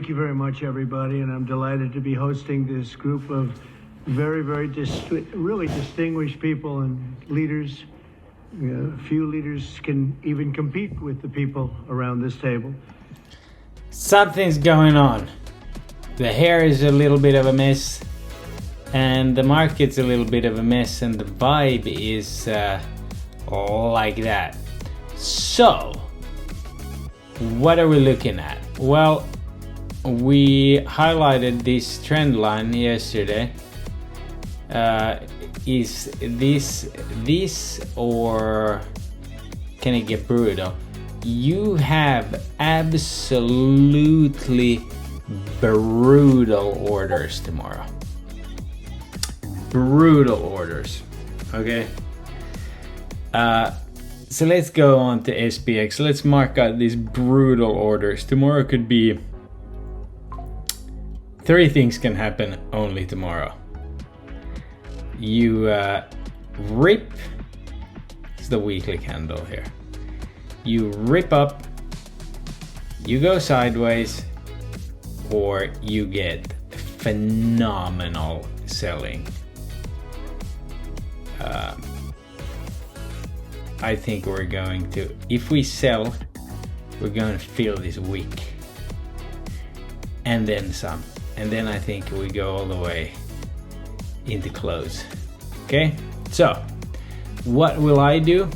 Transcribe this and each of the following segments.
thank you very much, everybody, and I'm delighted to be hosting this group of very, really distinguished people and leaders. Few leaders can even compete with the people around this table. Something's going on. The hair is a little bit of a mess, and the market's a little bit of a mess, and the vibe is like that. So, what are we looking at? Well, we highlighted this trend line yesterday. Is this or can it get brutal? You have absolutely brutal orders tomorrow. Brutal orders. Okay. So let's go on to SPX. Let's mark out these brutal orders. Tomorrow could be 3 things can happen only tomorrow. You rip, it's the weekly candle here. You rip up, you go sideways, or you get phenomenal selling. I think we're going to, if we sell, we're going to feel this week. And then some. And then I think we go all the way into close. Okay? So, what will I do?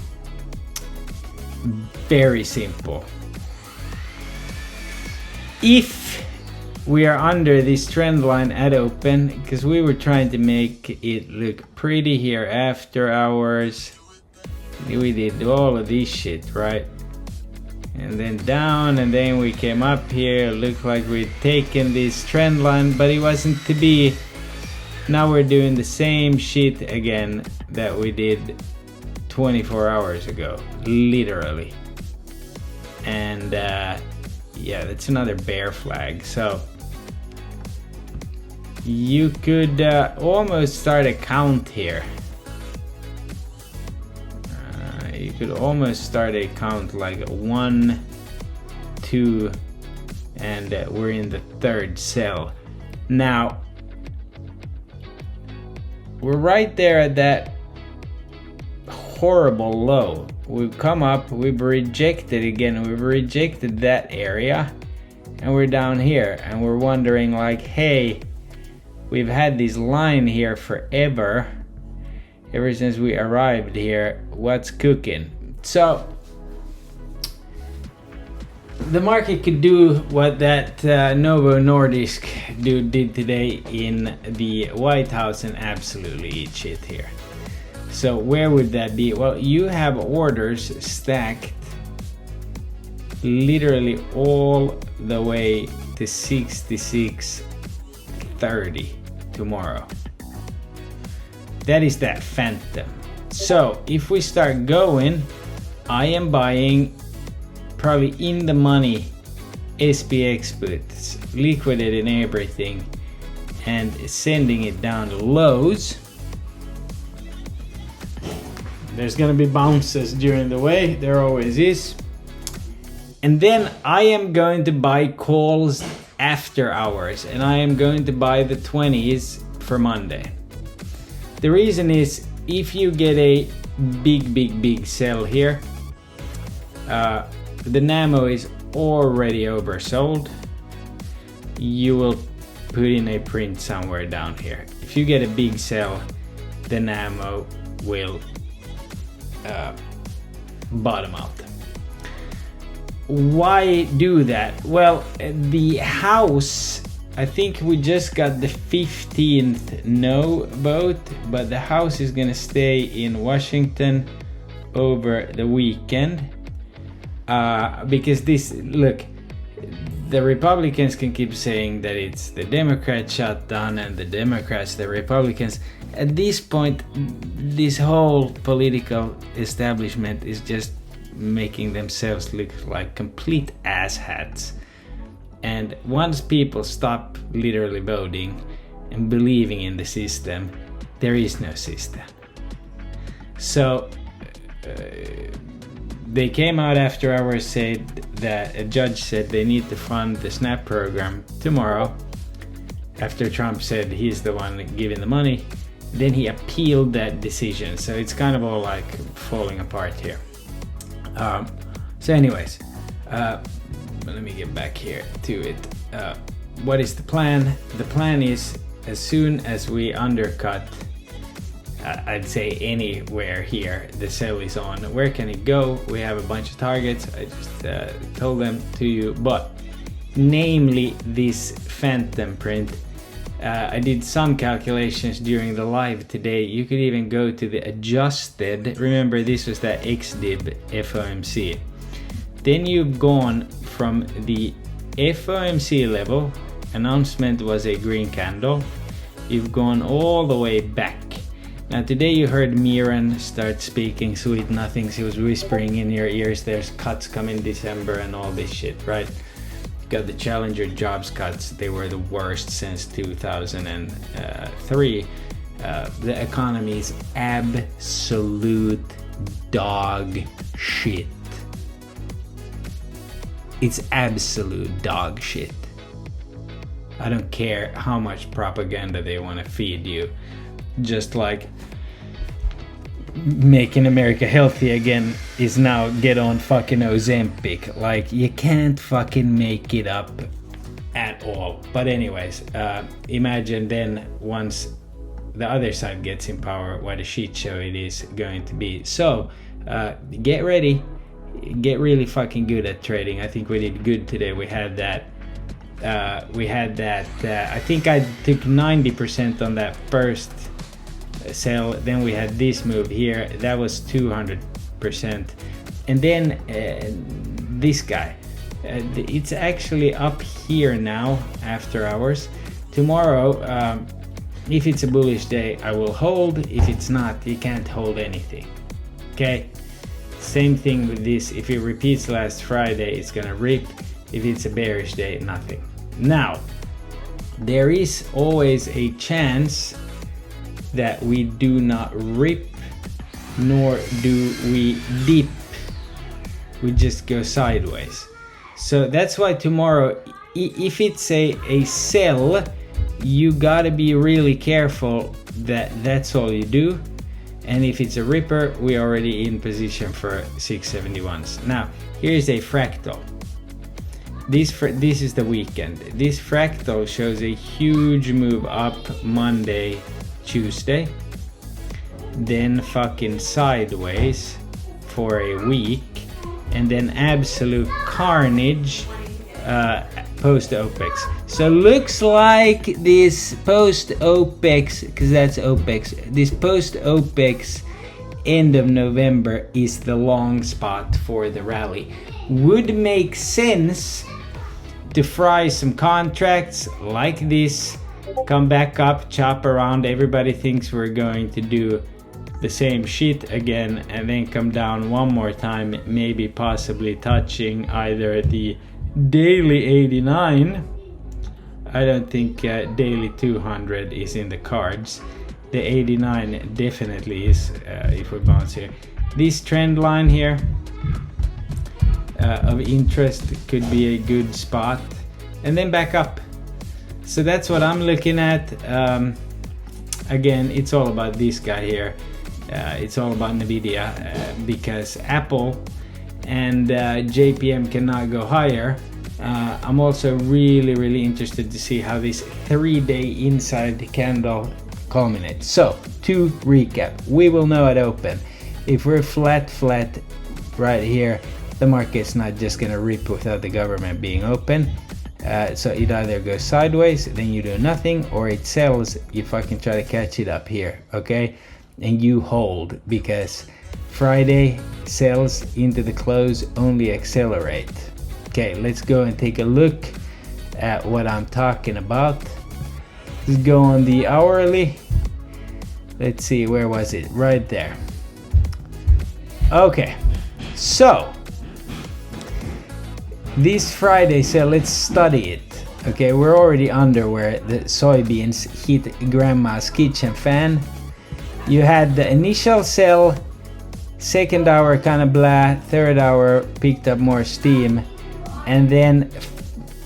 Very simple. If we are under this trend line at open, because we were trying to make it look pretty here after hours. We did all of this shit, right? And then down, and then we came up here. Looked like we'd taken this trend line, but it wasn't to be. Now we're doing the same shit again that we did 24 hours ago, literally. And yeah, that's another bear flag. So you could almost start a count here. You could almost start a count like 1, 2, and we're in the 3rd cell. Now, we're right there at that horrible low. We've come up, we've rejected again, we've rejected that area, and we're down here, and we're wondering like, hey, we've had this line here forever. Ever since we arrived here, what's cooking? So the market could do what that Novo Nordisk dude did today in the White House and absolutely eat shit here. So where would that be? Well, you have orders stacked literally all the way to 66.30 tomorrow. That is that phantom. So if we start going, I am buying probably in the money SPX puts, liquidating everything and sending it down to lows. There's gonna be bounces during the way, there always is. And then I am going to buy calls after hours, and I am going to buy the 20s for Monday. The reason is, if you get a big sell here, the NAMO is already oversold. You will put in a print somewhere down here. If you get a big sell, the NAMO will bottom out. Why do that? Well, the house, I think we just got the 15th no vote, but the House is gonna stay in Washington over the weekend because this, look, the Republicans can keep saying that it's the Democrats shutdown and the Democrats, the Republicans. At this point, this whole political establishment is just making themselves look like complete asshats. And once people stop literally voting and believing in the system, there is no system. So they came out after hours, said that a judge said they need to fund the SNAP program tomorrow, after Trump said he's the one giving the money. Then he appealed that decision, so it's kind of all like falling apart here. So anyways, let me get back here to it. What is the plan? The plan is, as soon as we undercut, I'd say anywhere here, the sell is on. Where can it go? We have a bunch of targets. I just told them to you, but namely this phantom print. I did some calculations during the live today. You could even go to the adjusted. Remember, this was that XDIB FOMC. Then you've gone from the FOMC level, announcement was a green candle. You've gone all the way back. Now today you heard Miran start speaking sweet nothings. He was whispering in your ears, there's cuts coming December and all this shit, right? Got the Challenger jobs cuts. They were the worst since 2003. The economy is absolute dog shit. It's absolute dog shit. I don't care how much propaganda they want to feed you. Just like making America healthy again is now get on fucking Ozempic. Like, you can't fucking make it up at all. But anyways, imagine then once the other side gets in power, what a shit show it is going to be. So get ready, get really fucking good at trading. I think we did good today. We had that I think I took 90% on that first sell. Then we had this move here, that was 200%, and then this guy, it's actually up here now after hours. Tomorrow, if it's a bullish day, I will hold. If it's not, you can't hold anything. Okay, same thing with this. If it repeats last Friday, it's gonna rip. If it's a bearish day, nothing. Now, there is always a chance that we do not rip, nor do we dip. We just go sideways. So that's why tomorrow, if it's a sell, you gotta be really careful that that's all you do. And if it's a ripper, we're already in position for 671s. Now, here's a fractal. This is the weekend. This fractal shows a huge move up Monday, Tuesday, then fucking sideways for a week, and then absolute carnage post OPEX. So looks like this post OPEX, because that's OPEX, this post OPEX end of November is the long spot for the rally. Would make sense to fry some contracts like this, come back up, chop around. Everybody thinks we're going to do the same shit again, and then come down one more time, maybe possibly touching either the daily 89. I don't think daily 200 is in the cards. The 89 definitely is if we bounce here. This trend line here of interest could be a good spot, and then back up. So that's what I'm looking at. Again, it's all about this guy here. It's all about Nvidia, because Apple and JPM cannot go higher. I'm also really interested to see how this 3-day inside candle culminates. So to recap, we will know at open if we're flat right here. The market's not just gonna rip without the government being open. So it either goes sideways, then you do nothing, or it sells, you fucking try to catch it up here, okay? And you hold, because Friday sells into the close only accelerate. Okay, let's go and take a look at what I'm talking about. Let's go on the hourly. Let's see, where was it? Right there. Okay, so this Friday sale, let's study it. Okay, we're already under where the soybeans hit grandma's kitchen fan. You had the initial sell second hour kind of blah, third hour picked up more steam, and then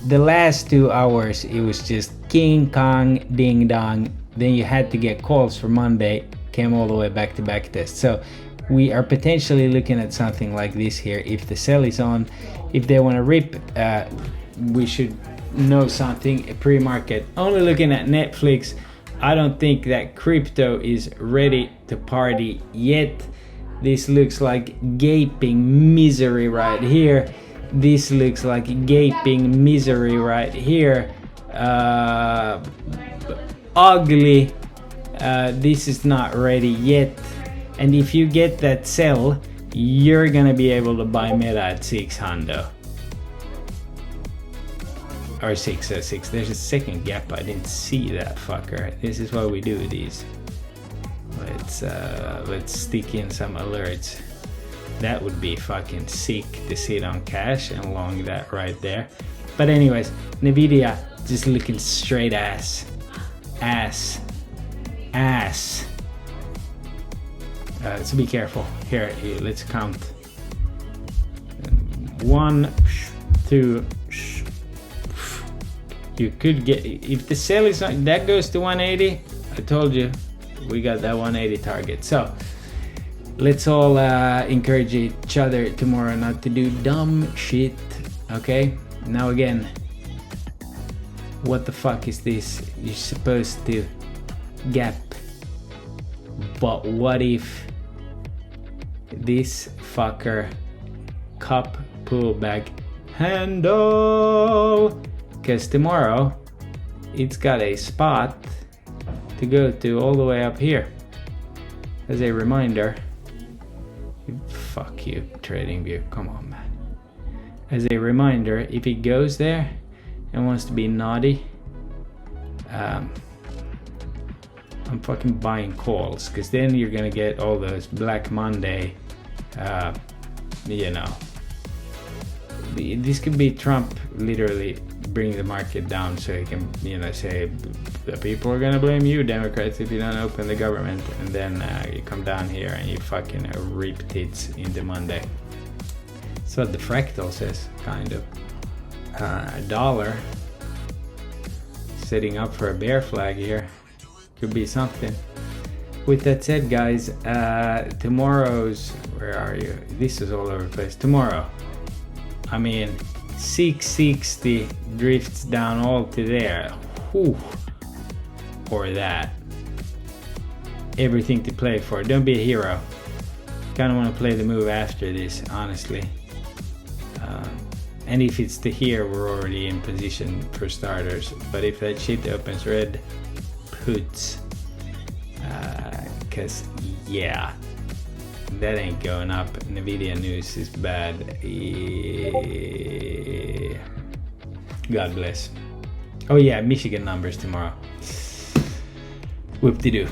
the last 2 hours it was just King Kong ding dong. Then you had to get calls for Monday, came all the way back to back test. So we are potentially looking at something like this here. If the sell is on, if they want to rip, we should know something pre-market. Only looking at Netflix, I don't think that crypto is ready to party yet. This looks like gaping misery right here. This looks like gaping misery right here. Ugly. This is not ready yet. And if you get that sell, you're gonna be able to buy Meta at 600 or 606. There's a second gap. I didn't see that fucker. This is why we do these. Let's stick in some alerts. That would be fucking sick to sit on cash and long that right there. But anyways, Nvidia just looking straight ass. So be careful. Here, let's count. 1, 2. You could get, if the sell is not, that goes to 180. I told you, we got that 180 target. So let's all encourage each other tomorrow not to do dumb shit. Okay. Now again, what the fuck is this? You're supposed to gap, but what if this fucker cup pullback handle? Because tomorrow it's got a spot to go to all the way up here. As a reminder, fuck you, TradingView, come on, man. As a reminder, if it goes there and wants to be naughty, I'm fucking buying calls, because then you're gonna get all those Black Monday, you know. This could be Trump literally bring the market down so he can, you know, say the people are gonna blame you, Democrats, if you don't open the government, and then you come down here and you fucking rip tits into Monday. That's what the fractal says, kind of. $1 setting up for a bear flag here. Could be something. With that said, guys, tomorrow's, where are you? This is all over the place. Tomorrow, I mean, 660 drifts down all to there. Whew. Or that. Everything to play for. Don't be a hero. Kind of want to play the move after this, honestly. And if it's to here, we're already in position for starters. But if that shit opens red, puts. Cause yeah, that ain't going up. Nvidia news is bad. God bless. Oh yeah, Michigan numbers tomorrow. Whoop-de-doo.